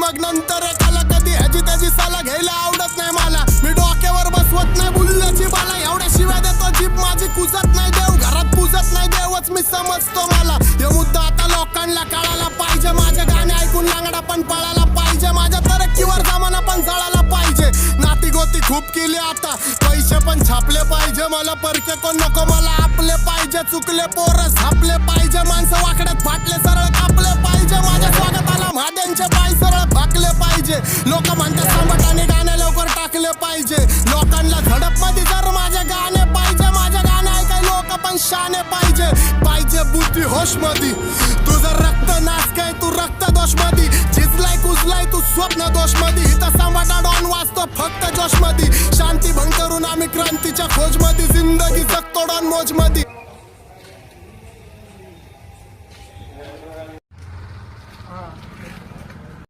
मग नंतर एकाला कधी ह्याची त्याची साला घ्यायला आवडत नाही मला. मी डोक्यावर बसवत नाही बुल्ल्याची बाला, एवढ्या शिव्या देतो जीप माझी कुजत नाही देव, घरात पूजत नाही देवच मी समजतो मला. हे मुद्दा आता लोकांना कळायला पाहिजे, माझे गाणे ऐकून लांगडा पण पळायला पाहिजे, माझ्या तरक्कीवर जमाना पण जळायला पाहिजे. नाती गोती खूप केली आता, पैसे पण छापले पाहिजे, मला परके कोण नको मला आपले पाहिजे. चुकले पोरं झापले पाहिजे, माणसं वाकड्यात फाटले सरळ कापले पाहिजे, माझ्या स्वागताला महाद्यांचे पाय सरळ फाकले पाहिजे. लोक म्हणतात संबटाने गाणे लवकर टाकले पाहिजे, लोकांना झडप मध्ये जर माझे गाणे पाहिजे, माझे गाणे ऐकाय लोक पण शाने पाहिजे. पाहिजे बुद्धी होश मध्ये, तुझं रक्त नास काय तू रक्त दोष मध्ये, झिजलाय कुजलाय तू स्वप्न दोष मध्ये. इथं संबटा डॉन वाचतो फक्त जोश मध्ये, शांती भंग करून आम्ही क्रांतीच्या खोज मध्ये, जिंदगी जगतो डॉन मोज मध्ये.